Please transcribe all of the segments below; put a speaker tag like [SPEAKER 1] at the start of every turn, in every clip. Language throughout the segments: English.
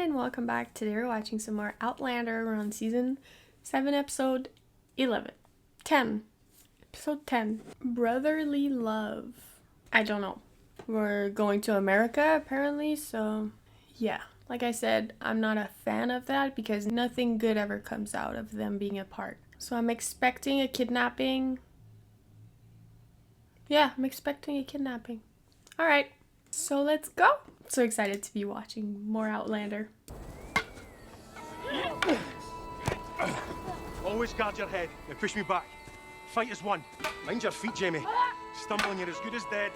[SPEAKER 1] and welcome back. Today we're watching some more Outlander. We're on season 7, episode 11. 10. Episode 10. Brotherly Love. I don't know. We're going to America apparently, so yeah. Like I said, I'm not a fan of that because nothing good ever comes out of them being apart. So I'm expecting a kidnapping. Yeah, I'm expecting a kidnapping. Alright, so let's go. So excited to be watching more Outlander.
[SPEAKER 2] Always guard your head. Now push me back. Fight is one. Mind your feet, Jamie. Stumbling, you're as good as dead.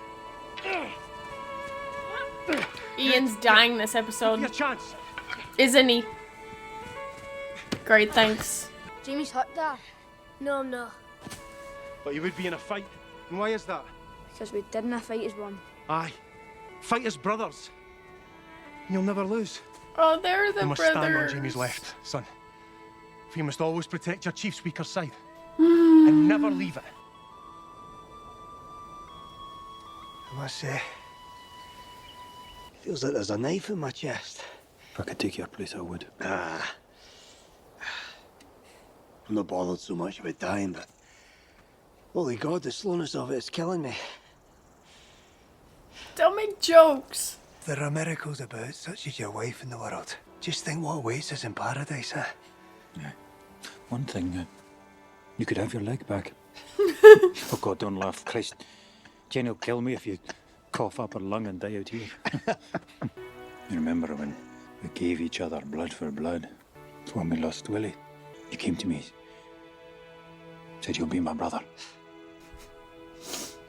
[SPEAKER 1] Ian's dying this episode.
[SPEAKER 2] Your chance.
[SPEAKER 1] Isn't he? Great, thanks.
[SPEAKER 3] Jamie's hurt, Dad. No, I'm not.
[SPEAKER 2] But you would be in a fight. And why is that?
[SPEAKER 3] Because we didn't fight as one.
[SPEAKER 2] Aye. Fight as brothers. And you'll never lose.
[SPEAKER 1] Oh, they're the
[SPEAKER 2] You must
[SPEAKER 1] brothers.
[SPEAKER 2] stand on Jamie's left, son. For you must always protect your chief's weaker side. And never leave it.
[SPEAKER 4] I must say, feels like there's a knife in my chest.
[SPEAKER 5] If I could take your place, I would.
[SPEAKER 4] I'm not bothered so much about dying, but holy God, the slowness of it is killing me.
[SPEAKER 1] Don't make jokes.
[SPEAKER 4] There are miracles about, such as your wife in the world. Just think what awaits us in paradise, huh?
[SPEAKER 5] Yeah. One thing, you could have your leg back. Oh God, don't laugh. Christ. Jenny will kill me if you cough up her lung and die out here. You remember when we gave each other blood for blood? It's when we lost Willie. You came to me, said you'll be my brother.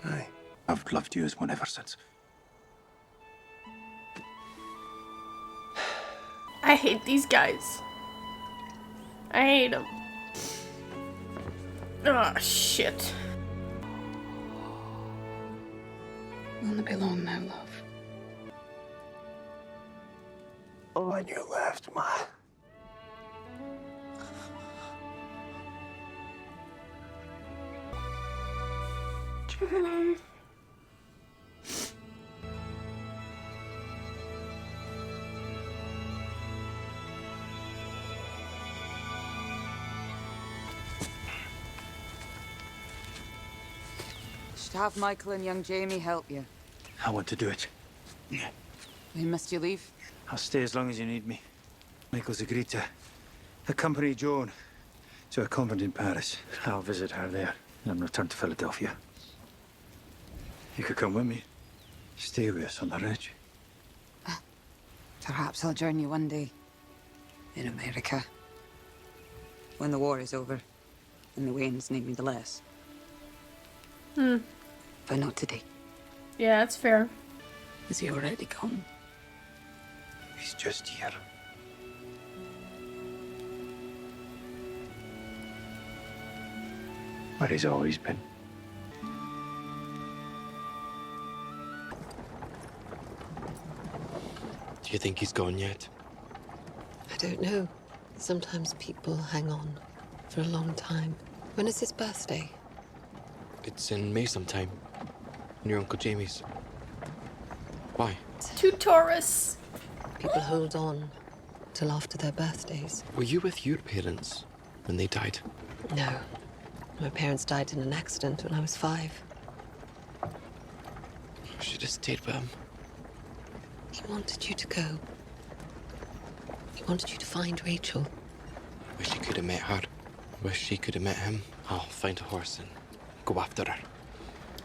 [SPEAKER 4] Aye.
[SPEAKER 5] I've loved you as one ever since.
[SPEAKER 1] I hate these guys. I hate them. Oh, shit.
[SPEAKER 6] Won't be long now, love.
[SPEAKER 4] Oh, and you left, ma.
[SPEAKER 6] Should have Michael and young Jamie help you.
[SPEAKER 5] I want to do it.
[SPEAKER 6] We missed you leave.
[SPEAKER 5] I'll stay as long as you need me. Michael's agreed to accompany Joan to a convent in Paris. I'll visit her there and then return to Philadelphia. You could come with me. Stay with us on the ridge.
[SPEAKER 6] Perhaps I'll join you one day. In America. When the war is over. And the Waynes need me the less. But not today.
[SPEAKER 1] Yeah, that's fair.
[SPEAKER 6] Is he already gone?
[SPEAKER 5] He's just here. Where he's always been.
[SPEAKER 7] Do you think he's gone yet?
[SPEAKER 8] I don't know. Sometimes people hang on for a long time. When is his birthday?
[SPEAKER 7] It's in May sometime. And your Uncle Jamie's. Why?
[SPEAKER 1] Two Taurus.
[SPEAKER 8] People hold on till after their birthdays.
[SPEAKER 7] Were you with your parents when they died?
[SPEAKER 8] No. My parents died in an accident when I was 5.
[SPEAKER 7] I should have stayed with him.
[SPEAKER 8] He wanted you to go. He wanted you to find Rachel.
[SPEAKER 7] Wish he could have met her. Wish she could have met him. I'll find a horse and go after her.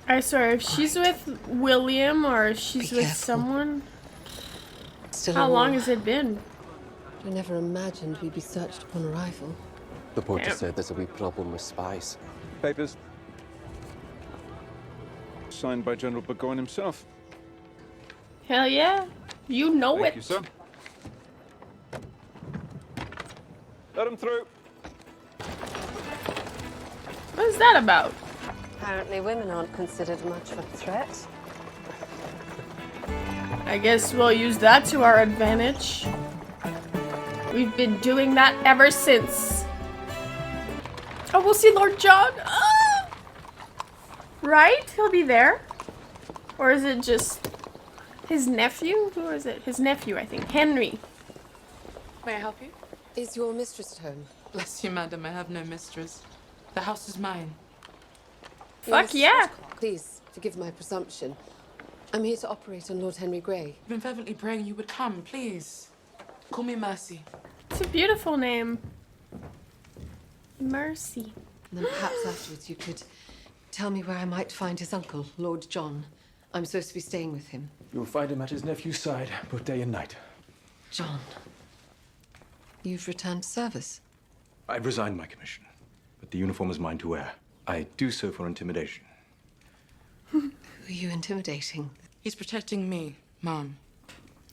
[SPEAKER 1] I swear, if she's with William or if she's
[SPEAKER 8] Be
[SPEAKER 1] with
[SPEAKER 8] careful.
[SPEAKER 1] someone,
[SPEAKER 8] Still
[SPEAKER 1] how
[SPEAKER 8] a
[SPEAKER 1] long
[SPEAKER 8] war.
[SPEAKER 1] has it been?
[SPEAKER 8] I never imagined we'd be searched upon arrival.
[SPEAKER 7] The porter
[SPEAKER 1] Yeah.
[SPEAKER 7] said there's a wee problem with spies.
[SPEAKER 9] Papers. Signed by General Burgoyne himself.
[SPEAKER 1] Hell yeah. You know
[SPEAKER 9] Thank
[SPEAKER 1] it.
[SPEAKER 9] you, sir. Let him through.
[SPEAKER 1] What is that about?
[SPEAKER 8] Apparently women aren't considered much of a threat.
[SPEAKER 1] I guess we'll use that to our advantage. We've been doing that ever since. Oh, we'll see Lord John. Ah! Right? He'll be there. Or is it just his nephew? Who is it? His nephew, I think. Henry.
[SPEAKER 10] May I help you?
[SPEAKER 8] Is your mistress at home?
[SPEAKER 10] Bless you, madam. I have no mistress. The house is mine.
[SPEAKER 1] Fuck yeah.
[SPEAKER 8] Please, forgive my presumption. I'm here to operate on Lord Henry Grey.
[SPEAKER 10] I've been fervently praying you would come, please. Call me Mercy.
[SPEAKER 1] It's a beautiful name. Mercy.
[SPEAKER 8] And then perhaps afterwards you could tell me where I might find his uncle, Lord John. I'm supposed to be staying with him.
[SPEAKER 9] You'll find him at his nephew's side, both day and night.
[SPEAKER 8] John, you've returned to service.
[SPEAKER 9] I've resigned my commission, but the uniform is mine to wear. I do so for intimidation.
[SPEAKER 8] Who are you intimidating?
[SPEAKER 10] He's protecting me, Mom.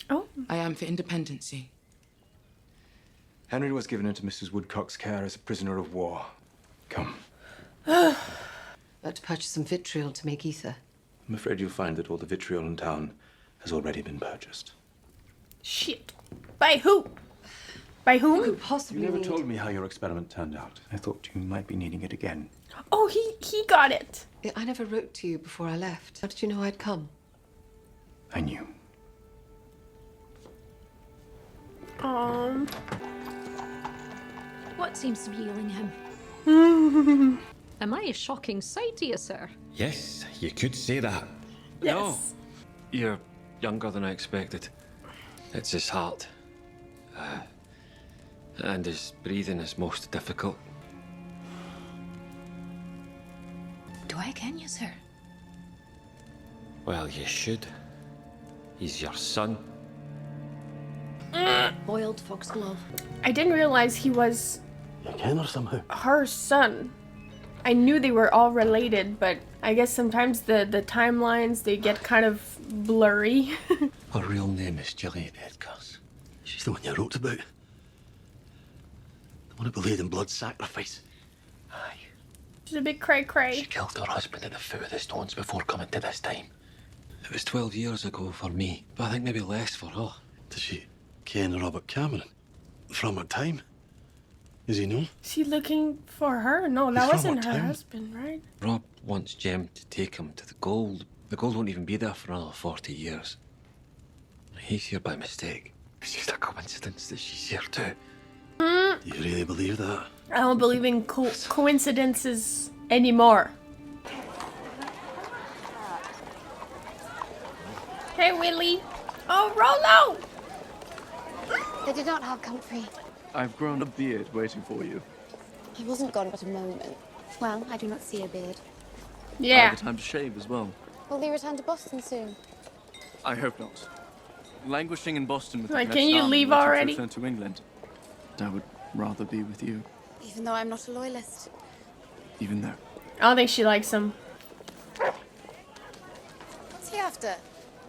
[SPEAKER 1] Oh.
[SPEAKER 10] I am for independency.
[SPEAKER 9] Henry was given into Mrs. Woodcock's care as a prisoner of war. Come.
[SPEAKER 8] About to purchase some vitriol to make ether.
[SPEAKER 9] I'm afraid you'll find that all the vitriol in town has already been purchased.
[SPEAKER 1] Shit. By who? By
[SPEAKER 8] Who
[SPEAKER 1] whom?
[SPEAKER 8] could possibly
[SPEAKER 9] You never
[SPEAKER 8] need-
[SPEAKER 9] told me how your experiment turned out. I thought you might be needing it again.
[SPEAKER 1] Oh, he got it.
[SPEAKER 8] I never wrote to you before I left. How did you know I'd come?
[SPEAKER 9] I knew.
[SPEAKER 11] What seems to be ailing him? Am I a shocking sight to you, sir?
[SPEAKER 7] Yes, you could say that.
[SPEAKER 1] Yes.
[SPEAKER 7] No, you're younger than I expected. It's his heart. And his breathing is most difficult.
[SPEAKER 11] Do I ken you, sir?
[SPEAKER 7] Well, you should. He's your son.
[SPEAKER 11] Boiled foxglove.
[SPEAKER 1] I didn't realize he was
[SPEAKER 4] You ken her somehow.
[SPEAKER 1] her son. I knew they were all related, but I guess sometimes the timelines, they get kind of blurry.
[SPEAKER 4] Her real name is Gillian Edgars. She's the one you wrote about. The one who believed in blood sacrifice. Aye.
[SPEAKER 1] She's a bit cray-cray.
[SPEAKER 4] She killed her husband at the foot of the stones before coming to this time.
[SPEAKER 7] It was 12 years ago for me, but I think maybe less for her.
[SPEAKER 4] Does she ken Robert Cameron? From her time? Is he known?
[SPEAKER 1] Is he looking for her? No, that
[SPEAKER 4] He's
[SPEAKER 1] wasn't
[SPEAKER 4] from
[SPEAKER 1] her
[SPEAKER 4] our town.
[SPEAKER 1] husband, right?
[SPEAKER 7] Rob wants Jem to take him to the gold. The gold won't even be there for another 40 years. He's here by mistake. It's just a coincidence that she's here too.
[SPEAKER 4] Do you really believe that?
[SPEAKER 1] I don't believe in coincidences anymore. Hey, Willie. Oh, Rolo!
[SPEAKER 3] They did not have comfrey.
[SPEAKER 9] I've grown a beard waiting for you.
[SPEAKER 3] I wasn't gone but a moment. Well, I do not see a beard.
[SPEAKER 1] Yeah.
[SPEAKER 9] Time to shave as well.
[SPEAKER 3] Will they return to Boston soon?
[SPEAKER 9] I hope not. Languishing in Boston with
[SPEAKER 1] Like,
[SPEAKER 9] the
[SPEAKER 1] can you
[SPEAKER 9] Vietnam
[SPEAKER 1] leave
[SPEAKER 9] waiting to
[SPEAKER 1] already?
[SPEAKER 9] return to England. I would rather be with you,
[SPEAKER 3] Even though I'm not a loyalist.
[SPEAKER 9] even though.
[SPEAKER 1] I don't think she likes him.
[SPEAKER 3] What's he after?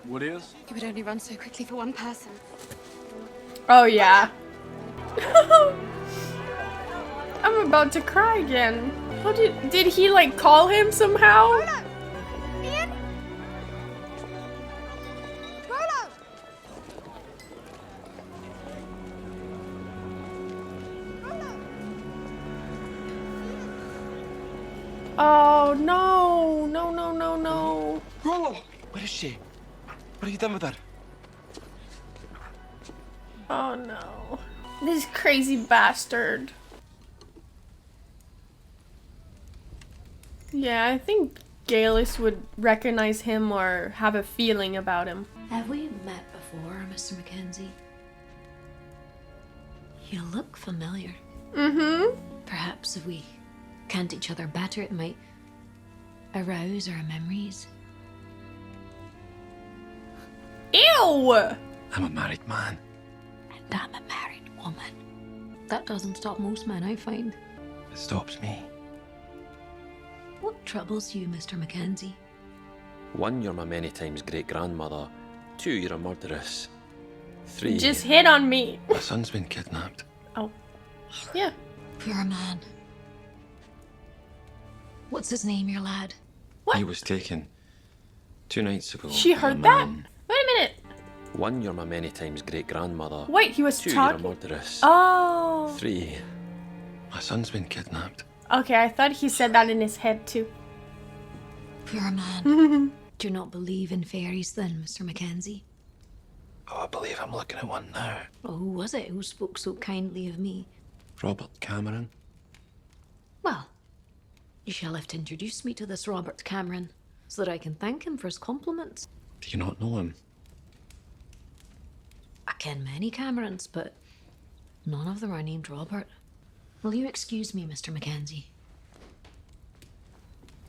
[SPEAKER 9] What is?
[SPEAKER 3] He would only run so quickly for one person.
[SPEAKER 1] Oh, yeah. I'm about to cry again. What did he, like, call him somehow?
[SPEAKER 3] Ian? Rolo!
[SPEAKER 1] Oh, no. No, no, no, no.
[SPEAKER 7] Rollo! Where is she? What have you done with her?
[SPEAKER 1] Oh, no. This crazy bastard. Yeah, I think Gaelis would recognize him or have a feeling about him.
[SPEAKER 11] Have we met before, Mr. Mackenzie? You look familiar.
[SPEAKER 1] Mm-hmm.
[SPEAKER 11] Perhaps if we kent each other better, it might arouse our memories.
[SPEAKER 1] Ew!
[SPEAKER 7] I'm a married man.
[SPEAKER 11] And I'm a married woman. That doesn't stop most men, I find.
[SPEAKER 7] It stops me.
[SPEAKER 11] What troubles you, Mr. Mackenzie?
[SPEAKER 7] 1, you're my many times great-grandmother. 2, you're a murderess. 3,
[SPEAKER 1] Just hit on me.
[SPEAKER 7] my son's been kidnapped.
[SPEAKER 1] Oh. Yeah.
[SPEAKER 11] Poor man. What's his name, your lad?
[SPEAKER 1] What?
[SPEAKER 7] He was taken 2 nights ago.
[SPEAKER 1] She
[SPEAKER 7] by a
[SPEAKER 1] heard that?
[SPEAKER 7] man.
[SPEAKER 1] Wait a minute.
[SPEAKER 7] 1, you're my many times great-grandmother.
[SPEAKER 1] Wait, he was
[SPEAKER 7] 2,
[SPEAKER 1] talking?
[SPEAKER 7] you're a murderess.
[SPEAKER 1] Oh.
[SPEAKER 7] 3, my son's been kidnapped.
[SPEAKER 1] Okay, I thought he said that in his head too.
[SPEAKER 11] Poor man. Do you not believe in fairies then, Mr. Mackenzie?
[SPEAKER 7] Oh, I believe I'm looking at one now.
[SPEAKER 11] Oh, who was it who spoke so kindly of me?
[SPEAKER 7] Robert Cameron.
[SPEAKER 11] Well, you shall have to introduce me to this Robert Cameron, so that I can thank him for his compliments.
[SPEAKER 7] Do you not know him?
[SPEAKER 11] I ken many Camerons, but none of them are named Robert. Will you excuse me, Mr. Mackenzie?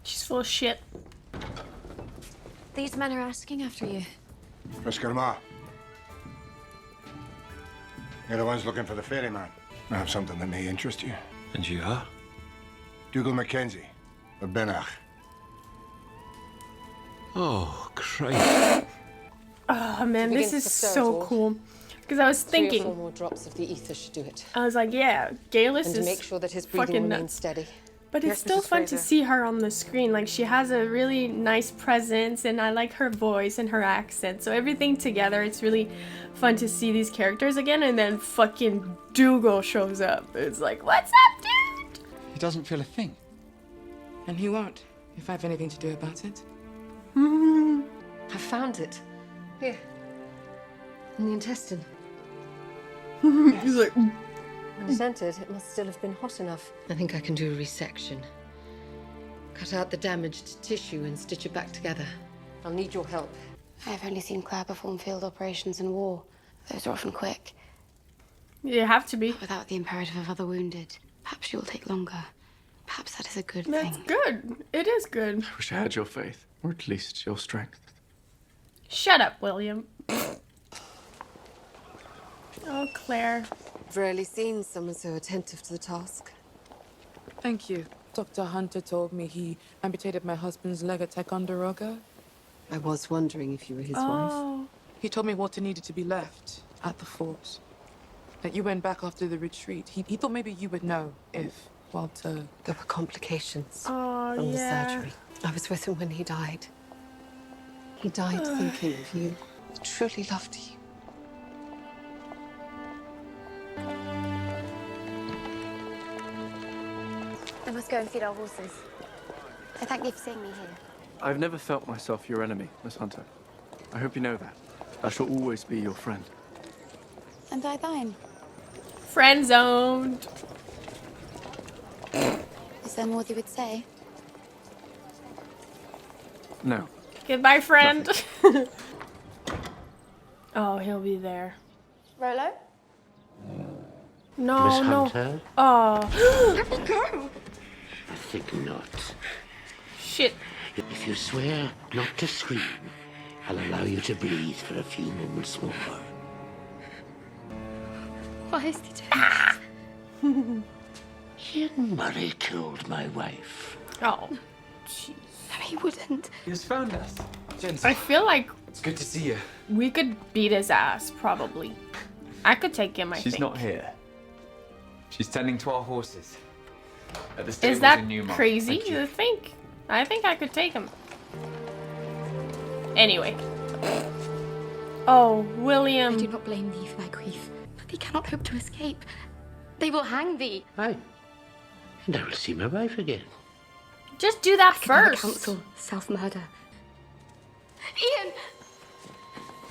[SPEAKER 1] She's full of shit.
[SPEAKER 11] These men are asking after you.
[SPEAKER 12] Riskarma. You're the ones looking for the ferryman. I have something that may interest you.
[SPEAKER 7] And you are?
[SPEAKER 12] Dougal Mackenzie of Benach.
[SPEAKER 7] Oh, Christ.
[SPEAKER 1] Oh man,
[SPEAKER 8] To
[SPEAKER 1] this
[SPEAKER 8] begin
[SPEAKER 1] is
[SPEAKER 8] for
[SPEAKER 1] so
[SPEAKER 8] Serrator,
[SPEAKER 1] cool. Because I was
[SPEAKER 8] 3 or 4
[SPEAKER 1] thinking,
[SPEAKER 8] more drops of the ether should do it.
[SPEAKER 1] I was like, yeah, Gaelis
[SPEAKER 8] And
[SPEAKER 1] is
[SPEAKER 8] to make sure that his breathing
[SPEAKER 1] fucking
[SPEAKER 8] remains
[SPEAKER 1] nuts.
[SPEAKER 8] steady.
[SPEAKER 1] But it's
[SPEAKER 10] Yes,
[SPEAKER 1] still
[SPEAKER 10] Mrs.
[SPEAKER 1] fun to
[SPEAKER 10] Fraser.
[SPEAKER 1] see her on the screen. Like, she has a really nice presence, and I like her voice and her accent. So everything together, it's really fun to see these characters again. And then fucking Dougal shows up. It's like, what's up, dude?
[SPEAKER 13] He doesn't feel a thing.
[SPEAKER 10] And he won't, if I have anything to do about it.
[SPEAKER 8] I found it. Here. In the intestine.
[SPEAKER 1] He's like,
[SPEAKER 8] When it entered, it must still have been hot enough. I think I can do a resection. Cut out the damaged tissue and stitch it back together. I'll need your help.
[SPEAKER 3] I've only seen Claire perform field operations in war. Those are often quick.
[SPEAKER 1] you have to be.
[SPEAKER 3] Without the imperative of other wounded. Perhaps she will take longer. Perhaps that is a good
[SPEAKER 1] That's
[SPEAKER 3] thing.
[SPEAKER 1] good. It is good.
[SPEAKER 9] I wish I had your faith, or at least your strength.
[SPEAKER 1] Shut up, William. Oh, Claire.
[SPEAKER 8] I've rarely seen someone so attentive to the task.
[SPEAKER 10] Thank you. Dr. Hunter told me he amputated my husband's leg at Ticonderoga.
[SPEAKER 8] I was wondering if you were his wife.
[SPEAKER 1] Oh.
[SPEAKER 10] He told me Walter needed to be left at the fort. That you went back after the retreat. He thought maybe you would know if Walter...
[SPEAKER 8] There were complications
[SPEAKER 1] Oh,
[SPEAKER 8] from the
[SPEAKER 1] yeah.
[SPEAKER 8] surgery. I was with him when he died. He died thinking of you. He truly loved you.
[SPEAKER 3] I must go and feed our horses. So thank you for seeing me here.
[SPEAKER 14] I've never felt myself your enemy, Miss Hunter. I hope you know that. I shall always be your friend.
[SPEAKER 3] And I thine.
[SPEAKER 1] Friend zoned.
[SPEAKER 3] Is there more you would say?
[SPEAKER 14] No.
[SPEAKER 1] Goodbye, friend. Oh, he'll be there.
[SPEAKER 3] Rolo?
[SPEAKER 1] No,
[SPEAKER 15] Miss
[SPEAKER 1] no.
[SPEAKER 15] Hunter?
[SPEAKER 1] Oh.
[SPEAKER 3] Let me go!
[SPEAKER 15] I think not.
[SPEAKER 1] Shit.
[SPEAKER 15] If you swear not to scream, I'll allow you to breathe for a few moments more.
[SPEAKER 3] Why is he doing
[SPEAKER 15] Ian Murray killed my wife.
[SPEAKER 1] Oh. Jeez.
[SPEAKER 3] No, he wouldn't.
[SPEAKER 13] He has found us. Jensen,
[SPEAKER 1] I feel like
[SPEAKER 13] it's good to see you.
[SPEAKER 1] we could beat his ass, probably. I could take him, I
[SPEAKER 13] She's
[SPEAKER 1] think.
[SPEAKER 13] not here. She's tending to our horses. At the stables
[SPEAKER 1] Is that
[SPEAKER 13] in Newmarket.
[SPEAKER 1] crazy
[SPEAKER 13] Thank you.
[SPEAKER 1] to think? I think I could take him. Anyway. Oh, William.
[SPEAKER 3] I do not blame thee for thy grief, but thee cannot hope to escape. They will hang thee.
[SPEAKER 15] Aye. And I will see my wife again.
[SPEAKER 1] Just do that
[SPEAKER 3] I cannot
[SPEAKER 1] first.
[SPEAKER 3] counsel self-murder. Ian!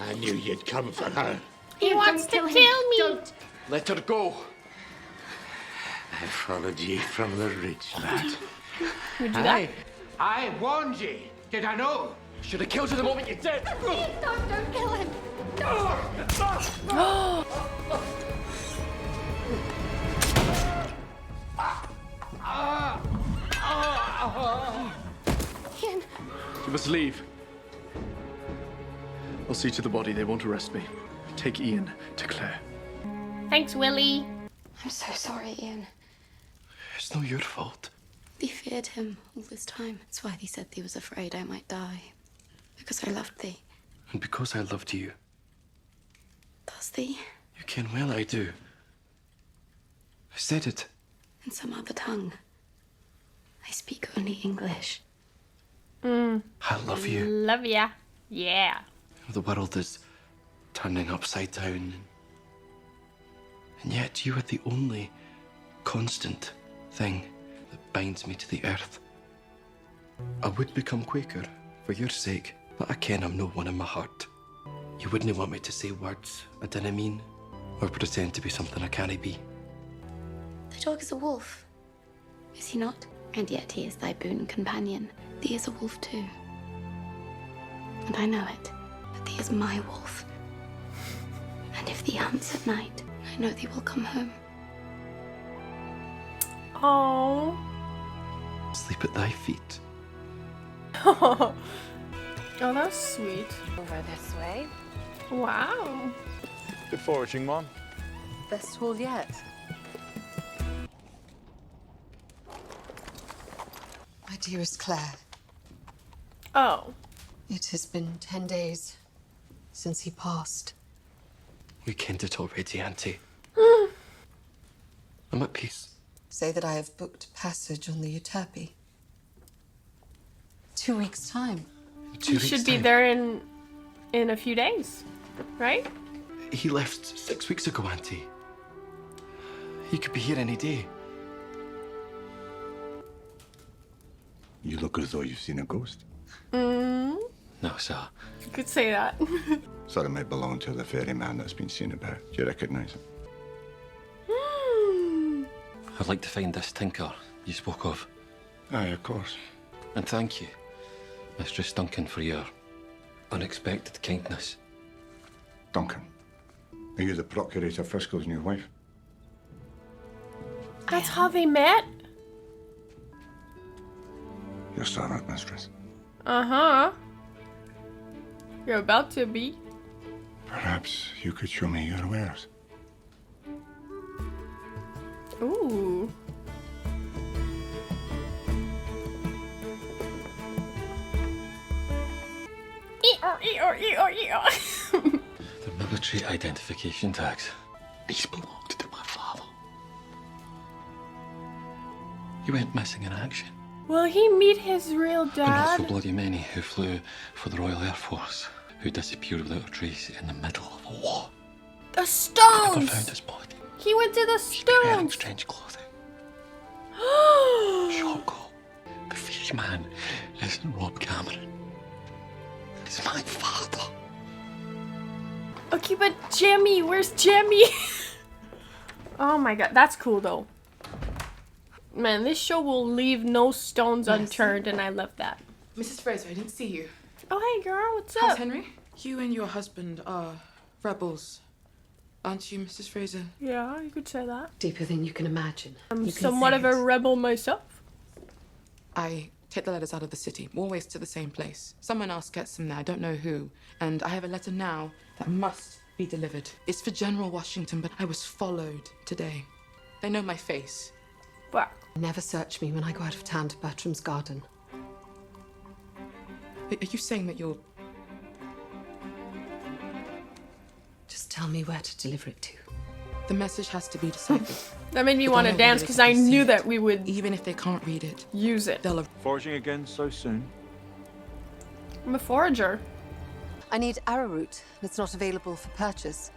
[SPEAKER 15] I knew you'd come for her.
[SPEAKER 1] He wants to kill me.
[SPEAKER 3] Don't.
[SPEAKER 14] Let her go.
[SPEAKER 15] I followed ye from the ridge, lad.
[SPEAKER 1] Would you that?
[SPEAKER 15] I warned ye. Did I know?
[SPEAKER 14] Should have killed her the moment you did.
[SPEAKER 3] Please, don't kill him. Ian,
[SPEAKER 14] You must leave. I'll see to the body. They won't arrest me. Take Ian to Claire.
[SPEAKER 1] Thanks, Willie.
[SPEAKER 3] I'm so sorry, Ian.
[SPEAKER 14] It's no your fault.
[SPEAKER 3] Thee feared him all this time. That's why thee said thee was afraid I might die. Because I loved thee.
[SPEAKER 14] And because I loved you.
[SPEAKER 3] Does thee?
[SPEAKER 14] You ken well I do. I said it.
[SPEAKER 3] In some other tongue. I speak only English.
[SPEAKER 14] I love you.
[SPEAKER 1] Love ya. Yeah.
[SPEAKER 14] The world is turning upside down. And yet you are the only constant thing that binds me to the earth. I would become Quaker for your sake, but I ken I'm no one in my heart. You wouldn't want me to say words I didn't mean, or pretend to be something I can't be.
[SPEAKER 3] The dog is a wolf, is he not? And yet he is thy boon companion. Thee is a wolf too. And I know it, but thee is my wolf. And if thee hunts at night, I know thee will come home.
[SPEAKER 1] Oh.
[SPEAKER 14] Sleep at thy feet.
[SPEAKER 1] Oh, that's sweet.
[SPEAKER 8] Over this way.
[SPEAKER 1] Wow.
[SPEAKER 5] Good foraging, Mom.
[SPEAKER 8] Best haul yet. My dearest Claire,
[SPEAKER 1] Oh.
[SPEAKER 8] it has been 10 days since he passed.
[SPEAKER 14] We kenned it already, Auntie. I'm at peace.
[SPEAKER 8] Say that I have booked passage on the Euterpe. 2 weeks' time.
[SPEAKER 1] You should be there in a few days, right?
[SPEAKER 14] He left 6 weeks ago, Auntie. He could be here any day.
[SPEAKER 12] You look as though you've seen a ghost.
[SPEAKER 1] Mm.
[SPEAKER 14] No, sir.
[SPEAKER 1] You could say that.
[SPEAKER 12] Sort of might belong to the ferryman that's been seen about. Do you recognize him?
[SPEAKER 7] I'd like to find this tinker you spoke of.
[SPEAKER 12] Aye, of course.
[SPEAKER 7] And thank you, Mistress Duncan, for your unexpected kindness.
[SPEAKER 12] Duncan, are you the Procurator Frisco's new wife?
[SPEAKER 1] That's how they met?
[SPEAKER 12] Your servant, mistress.
[SPEAKER 1] Uh-huh. You're about to be.
[SPEAKER 12] Perhaps you could show me your wares.
[SPEAKER 1] Ooh.
[SPEAKER 7] The military identification tags. These belonged to my father. He went missing in action.
[SPEAKER 1] Will he meet his real
[SPEAKER 7] But not so
[SPEAKER 1] dad?
[SPEAKER 7] bloody many who flew for the Royal Air Force, who disappeared without a trace in the middle of a war.
[SPEAKER 1] The
[SPEAKER 7] Never
[SPEAKER 1] stones!
[SPEAKER 7] found his body.
[SPEAKER 1] He went to the
[SPEAKER 7] Wearing
[SPEAKER 1] stones!
[SPEAKER 7] strange clothing. Short call. The ferryman isn't Rob Cameron. It's my father.
[SPEAKER 1] Okay, but Jemmy, where's Jemmy? Oh my god, that's cool though. Man, this show will leave no stones unturned, and I love that.
[SPEAKER 10] Mrs. Fraser, I didn't see you.
[SPEAKER 1] Oh, hey girl, what's
[SPEAKER 10] How's
[SPEAKER 1] up?
[SPEAKER 10] Henry? You and your husband are rebels, aren't you, Mrs. Fraser?
[SPEAKER 1] Yeah, you could say that.
[SPEAKER 8] Deeper than you can imagine.
[SPEAKER 1] I'm
[SPEAKER 8] You can
[SPEAKER 1] somewhat
[SPEAKER 8] say
[SPEAKER 1] of a
[SPEAKER 8] it.
[SPEAKER 1] rebel myself.
[SPEAKER 10] I take the letters out of the city, always to the same place. Someone else gets them there, I don't know who. And I have a letter now that must be delivered. It's for General Washington, but I was followed today. They know my face.
[SPEAKER 1] But
[SPEAKER 8] Never search me when I go out of town to Bertram's garden.
[SPEAKER 10] Are you saying that you'll...
[SPEAKER 8] Just tell me where to deliver it to.
[SPEAKER 10] The message has to be deciphered.
[SPEAKER 1] that made me
[SPEAKER 10] They
[SPEAKER 1] want to
[SPEAKER 10] don't know
[SPEAKER 1] dance
[SPEAKER 10] whether
[SPEAKER 1] because
[SPEAKER 10] they
[SPEAKER 1] I
[SPEAKER 10] can
[SPEAKER 1] knew
[SPEAKER 10] see
[SPEAKER 1] that
[SPEAKER 10] it.
[SPEAKER 1] we would
[SPEAKER 10] Even if they can't read it,
[SPEAKER 1] use it.
[SPEAKER 10] they'll...
[SPEAKER 5] Foraging again so soon.
[SPEAKER 1] I'm a forager.
[SPEAKER 8] I need arrowroot. It's not available for purchase.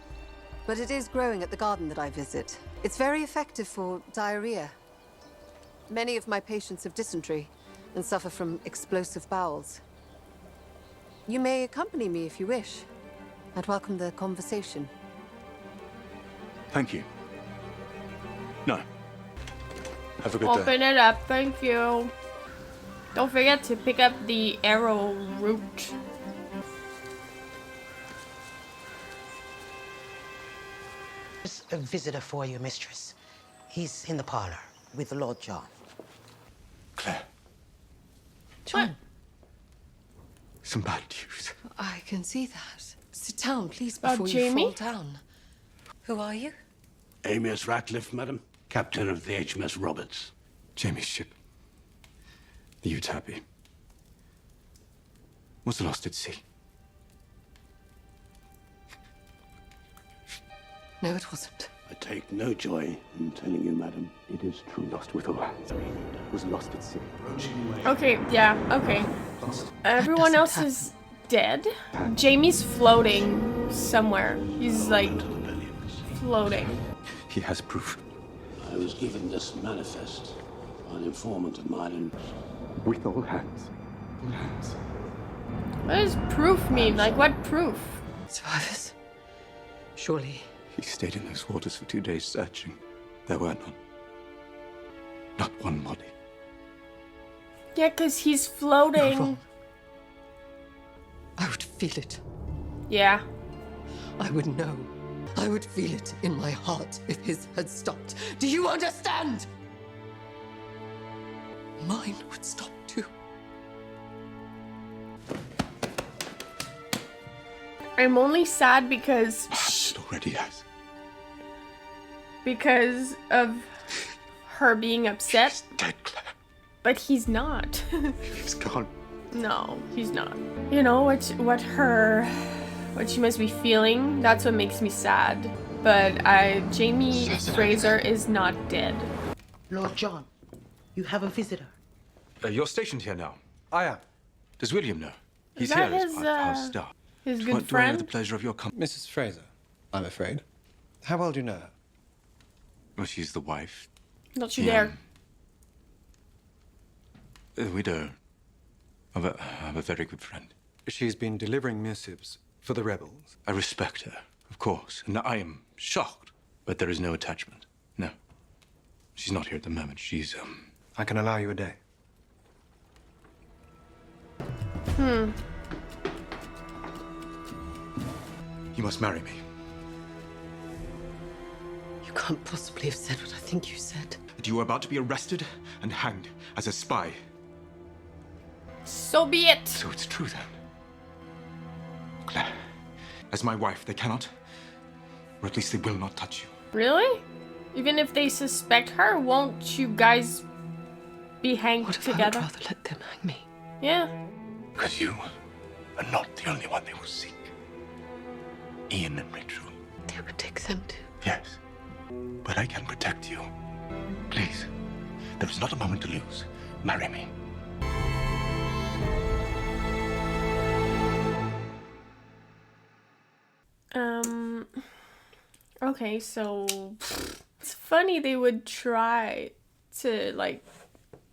[SPEAKER 8] But it is growing at the garden that I visit. It's very effective for diarrhea. Many of my patients have dysentery and suffer from explosive bowels. You may accompany me if you wish. I'd welcome the conversation.
[SPEAKER 12] Thank you. No. Have a good day.
[SPEAKER 1] Open it up, thank you. Don't forget to pick up the arrow root.
[SPEAKER 15] There's a visitor for you, mistress. He's in the parlor with Lord John.
[SPEAKER 12] Claire,
[SPEAKER 1] John.
[SPEAKER 14] Some bad news.
[SPEAKER 8] I can see that. Sit down, please,
[SPEAKER 1] About
[SPEAKER 8] before you
[SPEAKER 1] Jamie?
[SPEAKER 8] fall down. Who are you?
[SPEAKER 15] Amias Ratcliffe, madam. Captain of the HMS Roberts.
[SPEAKER 14] Jamie's ship. The Euterpe. Was lost at sea.
[SPEAKER 8] No, it wasn't.
[SPEAKER 15] I take no joy in telling you, madam. It is true. Lost with all hands. Was lost at sea.
[SPEAKER 1] Okay, yeah, okay. Everyone else is dead. Jamie's floating somewhere. He's like floating.
[SPEAKER 14] He has proof.
[SPEAKER 15] I was given this manifest by an informant of mine.
[SPEAKER 14] With all hands. All hands.
[SPEAKER 1] What does proof mean? Like, what proof?
[SPEAKER 6] Survivors? Surely.
[SPEAKER 9] He stayed in those waters for 2 days searching. There were none. Not one body.
[SPEAKER 1] Yeah, because he's floating.
[SPEAKER 6] I would feel it.
[SPEAKER 1] Yeah.
[SPEAKER 6] I would know. I would feel it in my heart if his had stopped. Do you understand? Mine would stop too.
[SPEAKER 1] I'm only sad because
[SPEAKER 9] It already has.
[SPEAKER 1] because of her being upset.
[SPEAKER 9] He's dead, Claire.
[SPEAKER 1] But he's not.
[SPEAKER 9] He's gone.
[SPEAKER 1] No, he's not. You know what she must be feeling? That's what makes me sad. But Jamie Fraser is not dead.
[SPEAKER 16] Lord John, you have a visitor.
[SPEAKER 9] You're stationed here now. I am. Does William know? He's
[SPEAKER 1] that
[SPEAKER 9] here as
[SPEAKER 1] his,
[SPEAKER 9] part of our staff.
[SPEAKER 1] his
[SPEAKER 9] Do
[SPEAKER 1] good
[SPEAKER 9] I have
[SPEAKER 1] friend?
[SPEAKER 9] the pleasure of your company?
[SPEAKER 17] Mrs. Fraser, I'm afraid. How well do you know her?
[SPEAKER 9] Well, she's the wife.
[SPEAKER 1] Don't you dare.
[SPEAKER 9] The widow of a very good friend.
[SPEAKER 17] She's been delivering missives for the rebels.
[SPEAKER 9] I respect her, of course, and I am shocked. But there is no attachment. No. She's not here at the moment. She's,
[SPEAKER 17] I can allow you a day.
[SPEAKER 9] You must marry me.
[SPEAKER 6] You can't possibly have said what I think you said.
[SPEAKER 9] That you are about to be arrested and hanged as a spy.
[SPEAKER 1] So be it.
[SPEAKER 9] So it's true then. Claire, as my wife, they cannot, or at least they will not touch you.
[SPEAKER 1] Really? Even if they suspect her, won't you guys be hanged together?
[SPEAKER 6] I'd rather let them hang me.
[SPEAKER 1] Yeah.
[SPEAKER 9] Because you are not the only one they will seek. Ian and Rachel.
[SPEAKER 6] They would take them too.
[SPEAKER 9] Yes. But I can protect you. Please. There is not a moment to lose. Marry me.
[SPEAKER 1] Okay, so it's funny they would try to like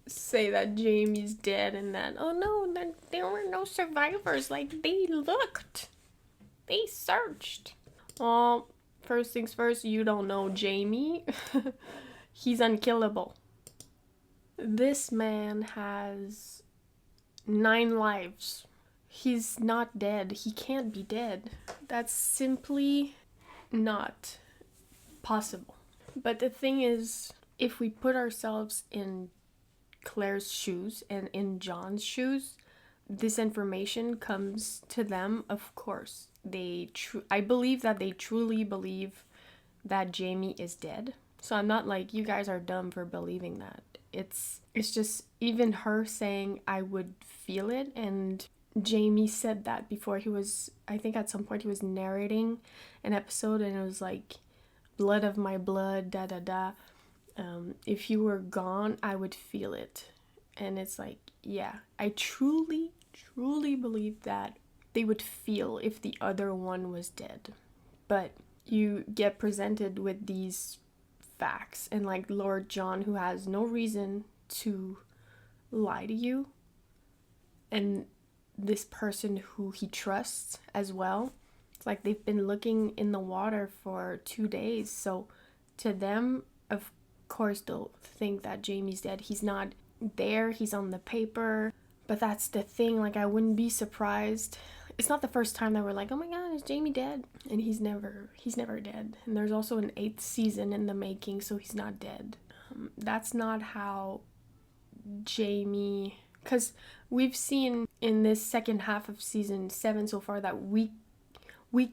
[SPEAKER 1] say that Jamie's dead and that, oh no, that there were no survivors. Like, they looked. They searched. Well, first things first, you don't know Jamie. He's unkillable. This man has 9 lives. He's not dead. He can't be dead. That's simply not possible. But the thing is, if we put ourselves in Claire's shoes and in John's shoes, this information comes to them, of course. I believe that they truly believe that Jamie is dead. So I'm not like, you guys are dumb for believing that. It's just even her saying, I would feel it, and Jamie said that before. He was, I think at some point he was narrating an episode and it was like, blood of my blood, da da da. If you were gone, I would feel it. And it's like, yeah, I truly believe that they would feel if the other one was dead. But you get presented with these facts, and like Lord John, who has no reason to lie to you, and this person who he trusts as well. It's like they've been looking in the water for 2 days, so to them, of course, they'll think that Jamie's dead. He's not there, he's on the paper. But that's the thing, like, I wouldn't be surprised. It's not the first time that we're like, oh my god, is Jamie dead? And he's never dead. And there's also an 8th season in the making, so he's not dead. That's not how Jamie... Because we've seen in this second half of season 7 so far that we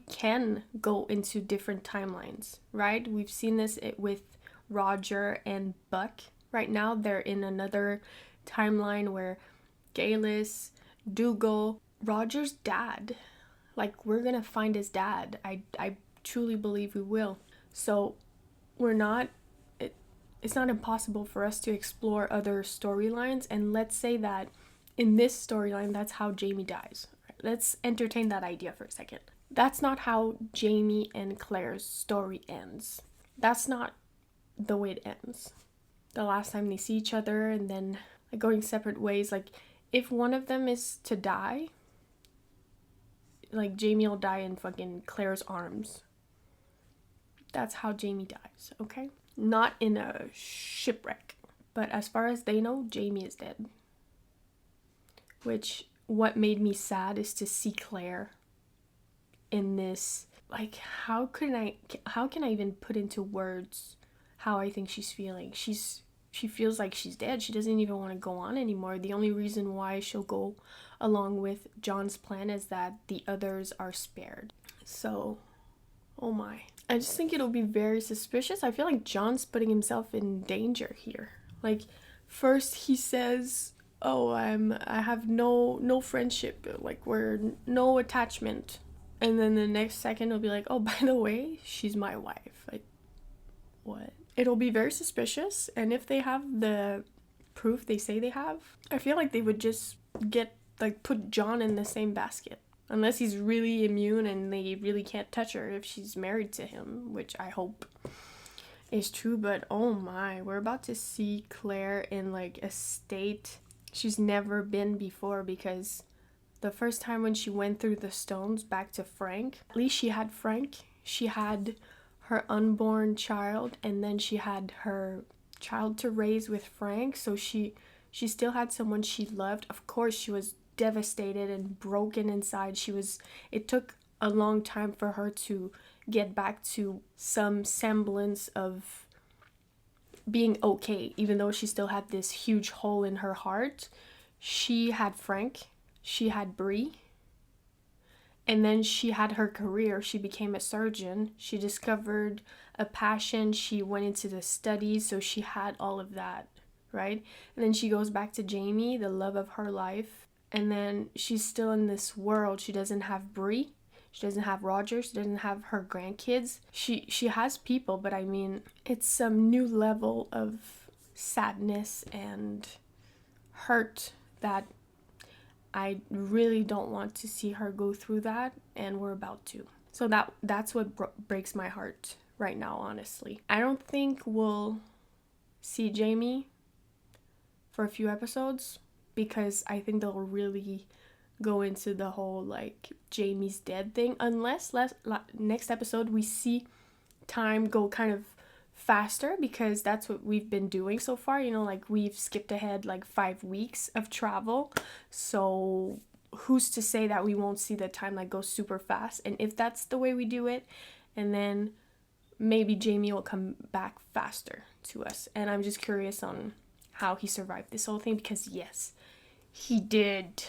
[SPEAKER 1] can go into different timelines, right? We've seen this with Roger and Buck. Right now, they're in another timeline where Galis, Dougal, Roger's dad. Like, we're gonna find his dad. I truly believe we will. So it's not impossible for us to explore other storylines, and let's say that in this storyline, that's how Jamie dies. Let's entertain that idea for a second. That's not how Jamie and Claire's story ends. That's not the way it ends. The last time they see each other and then going separate ways, like, if one of them is to die, like Jamie will die in fucking Claire's arms. That's how Jamie dies, okay? Not in a shipwreck. But as far as they know, Jamie is dead. Which, what made me sad is to see Claire in this, like, how can I even put into words how I think she's feeling? She feels like she's dead. She doesn't even want to go on anymore. The only reason why she'll go along with John's plan is that the others are spared. So, oh my. I just think it'll be very suspicious. I feel like John's putting himself in danger here. Like, first he says, oh, I have no friendship, like, we're no attachment. And then the next second he'll be like, oh, by the way, she's my wife. Like, what? It'll be very suspicious, and if they have the proof they say they have, I feel like they would just put John in the same basket. Unless he's really immune and they really can't touch her if she's married to him, which I hope is true. But oh my, we're about to see Claire in like a state she's never been before, because the first time when she went through the stones back to Frank, at least she had Frank. She had her unborn child, and then she had her child to raise with Frank, so she still had someone she loved. Of course she was devastated and broken inside. It took a long time for her to get back to some semblance of being okay, even though she still had this huge hole in her heart. She had Frank, she had Bree, and then she had her career. She became a surgeon. She discovered a passion. She went into the studies, so she had all of that, right? And then she goes back to Jamie, the love of her life. And then she's still in this world. She doesn't have Bree. She doesn't have Roger. She doesn't have her grandkids. She has people, but I mean, it's some new level of sadness and hurt that I really don't want to see her go through that, and we're about to. So that's what breaks my heart right now, honestly. I don't think we'll see Jamie for a few episodes, because I think they'll really go into the whole like Jamie's dead thing, unless next episode we see time go kind of faster, because that's what we've been doing so far, you know, like we've skipped ahead like 5 weeks of travel. So who's to say that we won't see the time like go super fast? And if that's the way we do it, and then maybe Jamie will come back faster to us. And I'm just curious on how he survived this whole thing, because yes, he did.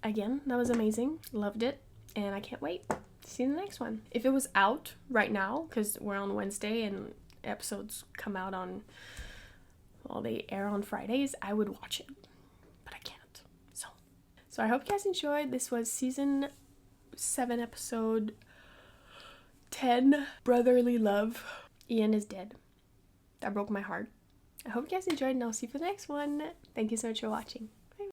[SPEAKER 1] Again, that was amazing. Loved it. And I can't wait to see the next one. If it was out right now, because we're on Wednesday and episodes come out on, well, they air on Fridays, I would watch it. But I can't. So I hope you guys enjoyed. This was season 7, episode 10, Brotherly Love. Ian is dead. That broke my heart. I hope you guys enjoyed, and I'll see you for the next one. Thank you so much for watching.